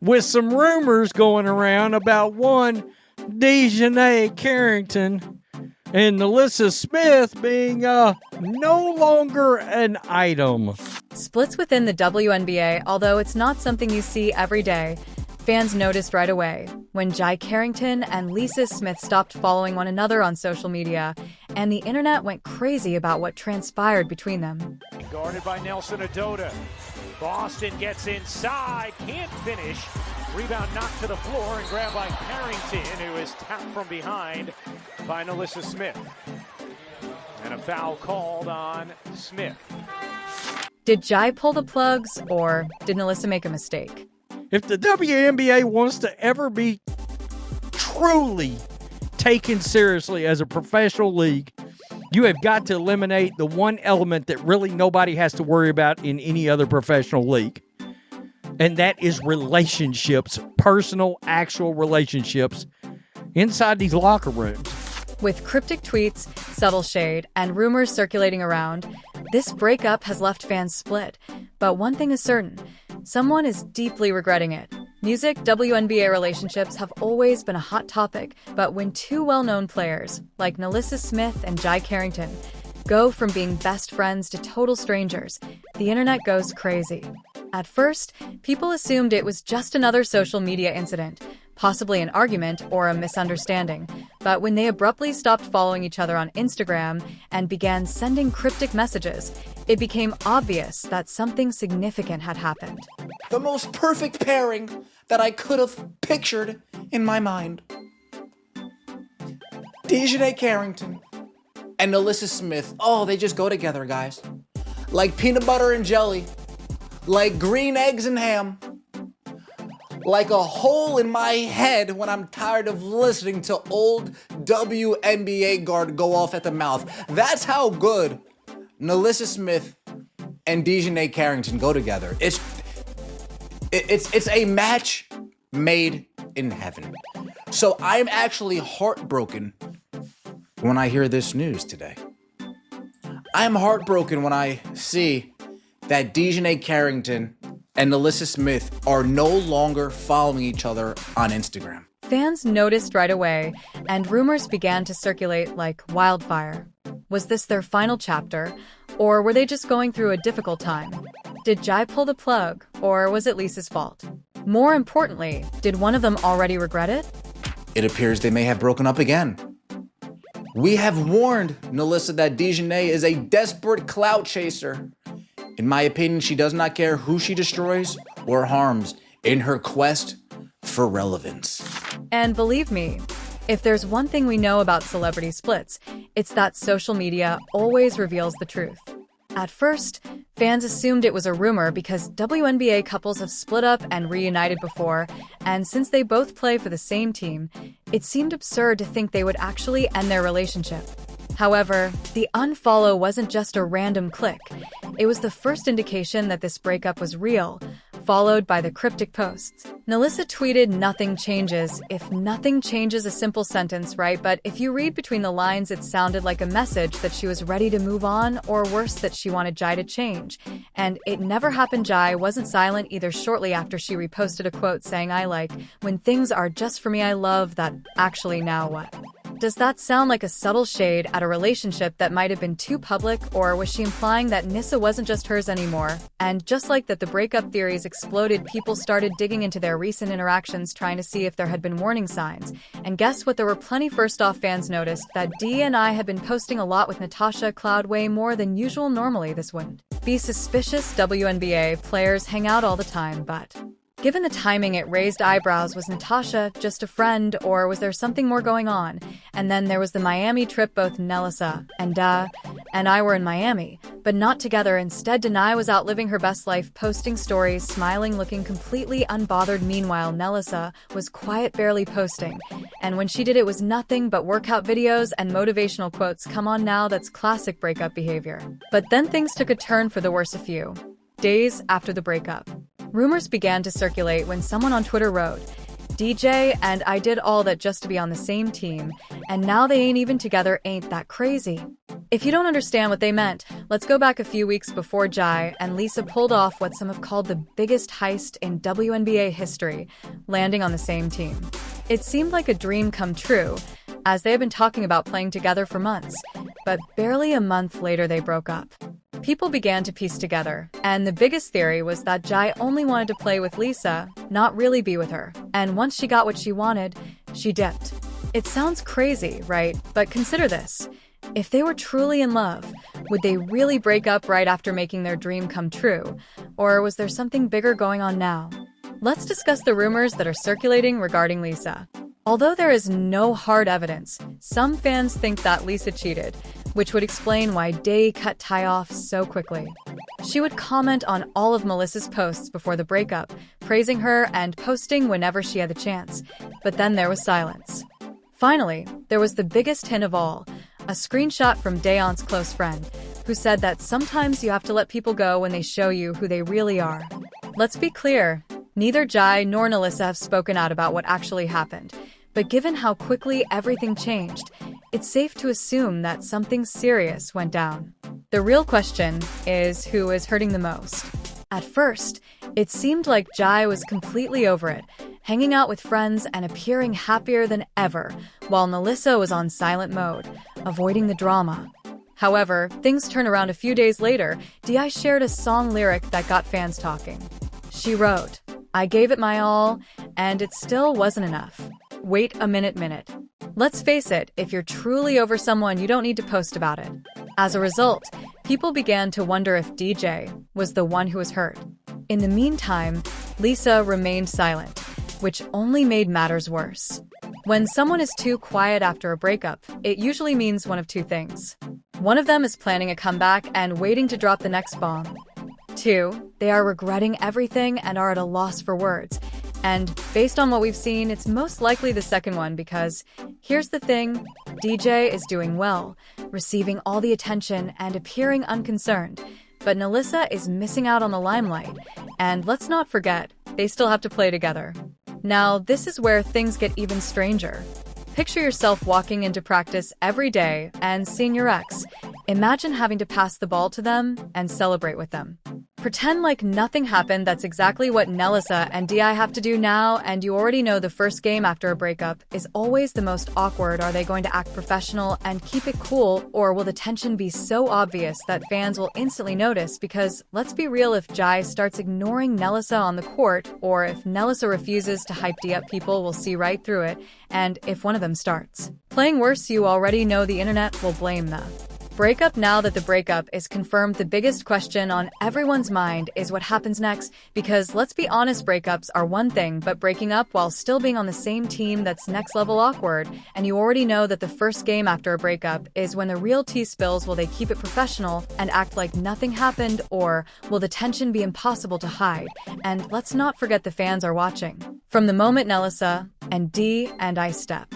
with some rumors going around about one DiJonai Carrington and Nalyssa Smith being no longer an item. Splits within the WNBA, although it's not something you see every day, fans noticed right away when DiJonai Carrington and Nalyssa Smith stopped following one another on social media, and the internet went crazy about what transpired between them. Guarded by Nelson Adota. Boston gets inside, can't finish. Rebound knocked to the floor and grabbed by Carrington, who is tapped from behind by Nalyssa Smith. And a foul called on Smith. Did Jai pull the plugs, or did Nalyssa make a mistake? If the WNBA wants to ever be truly taken seriously as a professional league, you have got to eliminate the one element that really nobody has to worry about in any other professional league. And that is relationships, personal, actual relationships inside these locker rooms. With cryptic tweets, subtle shade, and rumors circulating around, this breakup has left fans split. But one thing is certain, someone is deeply regretting it. Music WNBA relationships have always been a hot topic, but when two well-known players, like Nalyssa Smith and DiJonai Carrington, go from being best friends to total strangers, the internet goes crazy. At first, people assumed it was just another social media incident, possibly an argument or a misunderstanding. But when they abruptly stopped following each other on Instagram and began sending cryptic messages, it became obvious that something significant had happened. The most perfect pairing that I could have pictured in my mind. DiJonai Carrington and Nalyssa Smith, oh, they just go together, guys. Like peanut butter and jelly. Like green eggs and ham. Like a hole in my head when I'm tired of listening to old WNBA guard go off at the mouth. That's how good Nalyssa Smith and DiJonai Carrington go together. It's a match made in heaven. So I'm actually heartbroken when I hear this news today. I'm heartbroken when I see that DiJonai Carrington and Nalyssa Smith are no longer following each other on Instagram. Fans noticed right away, and rumors began to circulate like wildfire. Was this their final chapter, or were they just going through a difficult time? Did Jai pull the plug, or was it Lisa's fault? More importantly, did one of them already regret it? It appears they may have broken up again. We have warned Nalyssa that DiJonai is a desperate clout chaser. In my opinion, she does not care who she destroys or harms in her quest for relevance. And believe me, if there's one thing we know about celebrity splits, it's that social media always reveals the truth. At first, fans assumed it was a rumor because WNBA couples have split up and reunited before, and since they both play for the same team, it seemed absurd to think they would actually end their relationship. However, the unfollow wasn't just a random click. It was the first indication that this breakup was real, followed by the cryptic posts. Nalyssa tweeted, "Nothing changes." If nothing changes, a simple sentence, right? But if you read between the lines, it sounded like a message that she was ready to move on, or worse, that she wanted Jai to change. And it never happened. Jai wasn't silent either. Shortly after, she reposted a quote saying, "I like when things are just for me. I love that. Actually, now what?" Does that sound like a subtle shade at a relationship that might have been too public, or was she implying that Nissa wasn't just hers anymore? And just like that the breakup theories exploded, people started digging into their recent interactions, trying to see if there had been warning signs. And guess what? There were plenty. First off, fans noticed that Dee and I had been posting a lot with Natasha Cloud, way more than usual. Normally this wouldn't be suspicious. WNBA players hang out all the time, but given the timing, it raised eyebrows. Was Natasha just a friend, or was there something more going on? And then there was the Miami trip. Both Nalyssa and I were in Miami, but not together. Instead, DiJonai was out living her best life, posting stories, smiling, looking completely unbothered. Meanwhile, Nalyssa was quiet, barely posting. And when she did, it was nothing but workout videos and motivational quotes. Come on now, that's classic breakup behavior. But then things took a turn for the worse. A few days after the breakup, rumors began to circulate when someone on Twitter wrote, DJ and I did all that just to be on the same team, and now they ain't even together. Ain't that crazy? If you don't understand what they meant, let's go back a few weeks before Jai and Lisa pulled off what some have called the biggest heist in WNBA history, landing on the same team. It seemed like a dream come true, as they had been talking about playing together for months, but barely a month later they broke up. People began to piece together, and the biggest theory was that Jai only wanted to play with Lisa, not really be with her, and once she got what she wanted, she dipped. It sounds crazy, right? But consider this. If they were truly in love, would they really break up right after making their dream come true? Or was there something bigger going on now? Let's discuss the rumors that are circulating regarding Lisa. Although there is no hard evidence, some fans think that Lisa cheated, which would explain why Day cut Ty off so quickly. She would comment on all of Melyssa's posts before the breakup, praising her and posting whenever she had the chance. But then there was silence. Finally, there was the biggest hint of all, a screenshot from Dayon's close friend, who said that sometimes you have to let people go when they show you who they really are. Let's be clear, neither Jai nor Nalyssa have spoken out about what actually happened. But given how quickly everything changed, it's safe to assume that something serious went down. The real question is who is hurting the most. At first, it seemed like Jai was completely over it, hanging out with friends and appearing happier than ever, while Nalyssa was on silent mode, avoiding the drama. However, things turn around a few days later. Di shared a song lyric that got fans talking. She wrote, "I gave it my all, and it still wasn't enough. Wait a minute. Let's face it, if you're truly over someone, you don't need to post about it." As a result, people began to wonder if DJ was the one who was hurt. In the meantime, Lisa remained silent, which only made matters worse. When someone is too quiet after a breakup, it usually means one of two things. One of them is planning a comeback and waiting to drop the next bomb. Two, they are regretting everything and are at a loss for words. And based on what we've seen, it's most likely the second one because, here's the thing, DJ is doing well, receiving all the attention and appearing unconcerned. But Nalyssa is missing out on the limelight. And let's not forget, they still have to play together. Now, this is where things get even stranger. Picture yourself walking into practice every day and seeing your ex. Imagine having to pass the ball to them and celebrate with them. Pretend like nothing happened. That's exactly what Nalyssa and Di have to do now, and you already know the first game after a breakup is always the most awkward. Are they going to act professional and keep it cool, or will the tension be so obvious that fans will instantly notice? Because let's be real, if Jai starts ignoring Nalyssa on the court, or if Nalyssa refuses to hype Di up, people will see right through it, and if one of them starts playing worse, you already know the internet will blame the breakup. Now that the breakup is confirmed, the biggest question on everyone's mind is what happens next, because let's be honest, breakups are one thing, but breaking up while still being on the same team, that's next level awkward. And you already know that the first game after a breakup is when the real tea spills. Will they keep it professional and act like nothing happened, or will the tension be impossible to hide? And let's not forget the fans are watching. From the moment Nalyssa and Di and I step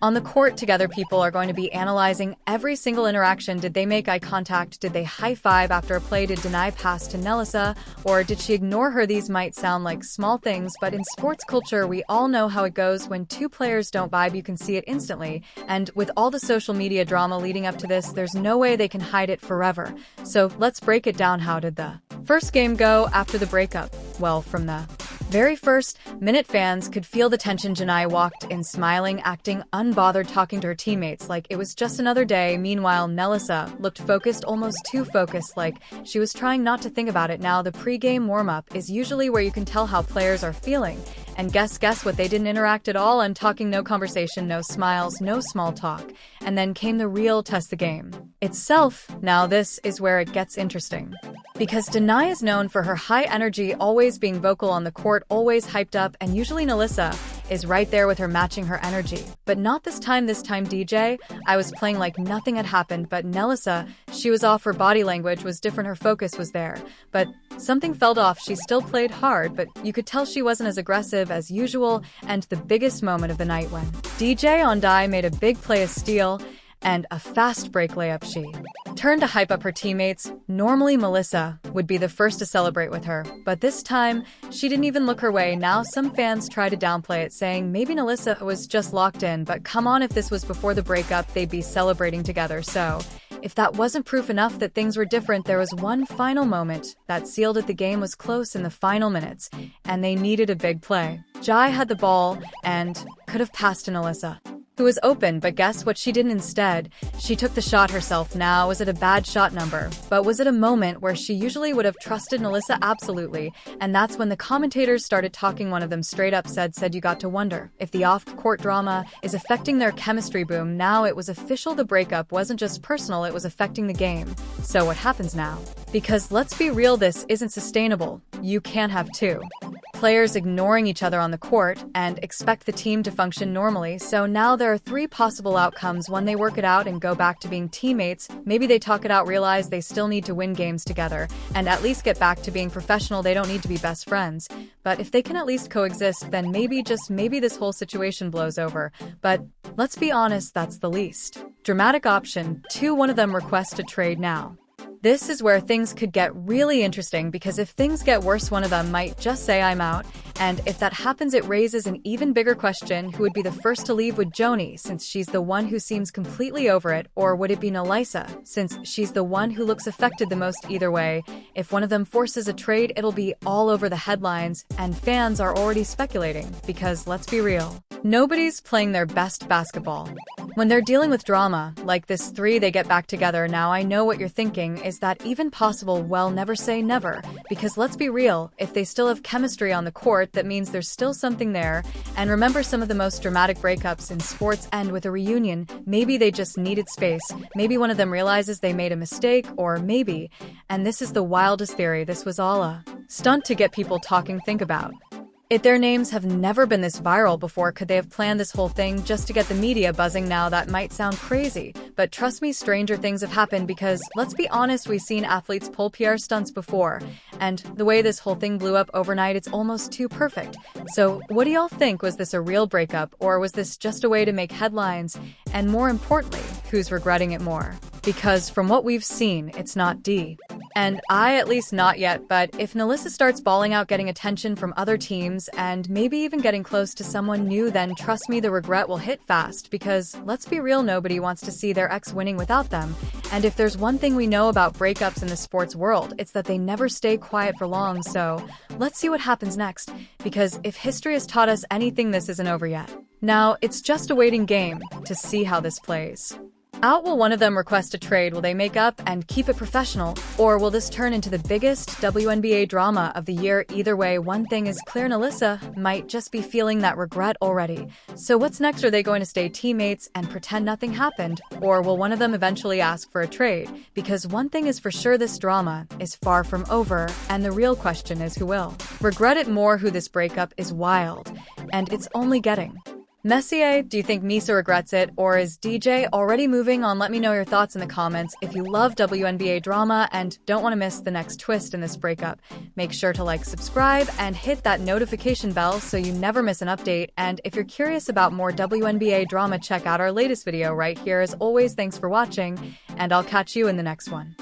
on the court together, people are going to be analyzing every single interaction. Did they make eye contact? Did they high-five after a play? Did DiJonai pass to Nalyssa? Or did she ignore her? These might sound like small things, but in sports culture, we all know how it goes. When two players don't vibe, you can see it instantly. And with all the social media drama leading up to this, there's no way they can hide it forever. So let's break it down. How did the first game go after the breakup? Well, from the very first minute, fans could feel the tension. DiJonai walked in smiling, acting unbothered, talking to her teammates like it was just another day. Meanwhile, Nalyssa looked focused, almost too focused, like she was trying not to think about it. Now, the pre-game warm-up is usually where you can tell how players are feeling. And guess what? They didn't interact at all. And talking, no conversation, no smiles, no small talk. And then came the real test, the game itself. Now, this is where it gets interesting. Because DiJonai is known for her high energy, always being vocal on the court, always hyped up, and usually Nalyssa is right there with her, matching her energy. But not this time. This time, DJ, I was playing like nothing had happened, but Nalyssa, she was off. Her body language was different, her focus was there. But something felt off. She still played hard, but you could tell she wasn't as aggressive as usual. And the biggest moment of the night, when DJ on Di made a big play, a steal, and a fast break layup she turned to hype up her teammates. Normally, Nalyssa would be the first to celebrate with her, but this time, she didn't even look her way. Now, some fans try to downplay it, saying maybe Nalyssa was just locked in, but come on, if this was before the breakup, they'd be celebrating together. So, if that wasn't proof enough that things were different, there was one final moment that sealed it. The game was close in the final minutes, and they needed a big play. Jai had the ball and could have passed to Nalyssa, who was open, but guess what she didn't instead? She took the shot herself. Now, was it a bad shot number? But was it a moment where she usually would have trusted Nalyssa? Absolutely. And that's when the commentators started talking. One of them straight up said you got to wonder if the off-court drama is affecting their chemistry. Boom. Now it was official. The breakup wasn't just personal, it was affecting the game. So what happens now? Because let's be real, this isn't sustainable. You can't have two players ignoring each other on the court and expect the team to function normally. So now there are three possible outcomes. One, they work it out and go back to being teammates. Maybe they talk it out, realize they still need to win games together, and at least get back to being professional. They don't need to be best friends. But if they can at least coexist, then maybe, just maybe, this whole situation blows over. But let's be honest, that's the least dramatic option. 2, one of them requests a trade now. This is where things could get really interesting, because if things get worse, one of them might just say I'm out. And if that happens, it raises an even bigger question. Who would be the first to leave? Would DiJonai, since she's the one who seems completely over it, or would it be Nalyssa, since she's the one who looks affected the most? Either way, if one of them forces a trade, it'll be all over the headlines, and fans are already speculating, because let's be real, nobody's playing their best basketball when they're dealing with drama like this. 3, they get back together. Now, I know what you're thinking. Is that even possible? Well, never say never, because let's be real, if they still have chemistry on the court, that means there's still something there. And remember, some of the most dramatic breakups in sports end with a reunion. Maybe they just needed space. Maybe one of them realizes they made a mistake, or maybe, and this is the wildest theory, this was all a stunt to get people talking. Think about it, their names have never been this viral before. Could they have planned this whole thing just to get the media buzzing? Now, that might sound crazy, but trust me, stranger things have happened, because let's be honest, we've seen athletes pull PR stunts before, and the way this whole thing blew up overnight, it's almost too perfect. So what do y'all think? Was this a real breakup, or was this just a way to make headlines? And more importantly, who's regretting it more? Because from what we've seen, it's not D. And I, at least not yet. But if Nalyssa starts balling out, getting attention from other teams, and maybe even getting close to someone new, then trust me, the regret will hit fast, because let's be real, nobody wants to see their ex winning without them. And if there's one thing we know about breakups in the sports world, it's that they never stay quiet for long. So let's see what happens next, because if history has taught us anything, this isn't over yet. Now, it's just a waiting game to see how this plays out. Will one of them request a trade? Will they make up and keep it professional? Or will this turn into the biggest WNBA drama of the year? Either way, one thing is clear, Nalyssa might just be feeling that regret already. So what's next? Are they going to stay teammates and pretend nothing happened? Or will one of them eventually ask for a trade? Because one thing is for sure, this drama is far from over, and the real question is who will regret it more. Who this breakup is wild, and it's only getting messier. Do you think Misa regrets it, or is DJ already moving on? Let me know your thoughts in the comments. If you love WNBA drama and don't want to miss the next twist in this breakup, make sure to like, subscribe, and hit that notification bell so you never miss an update. And if you're curious about more WNBA drama, check out our latest video right here. As always, thanks for watching, and I'll catch you in the next one.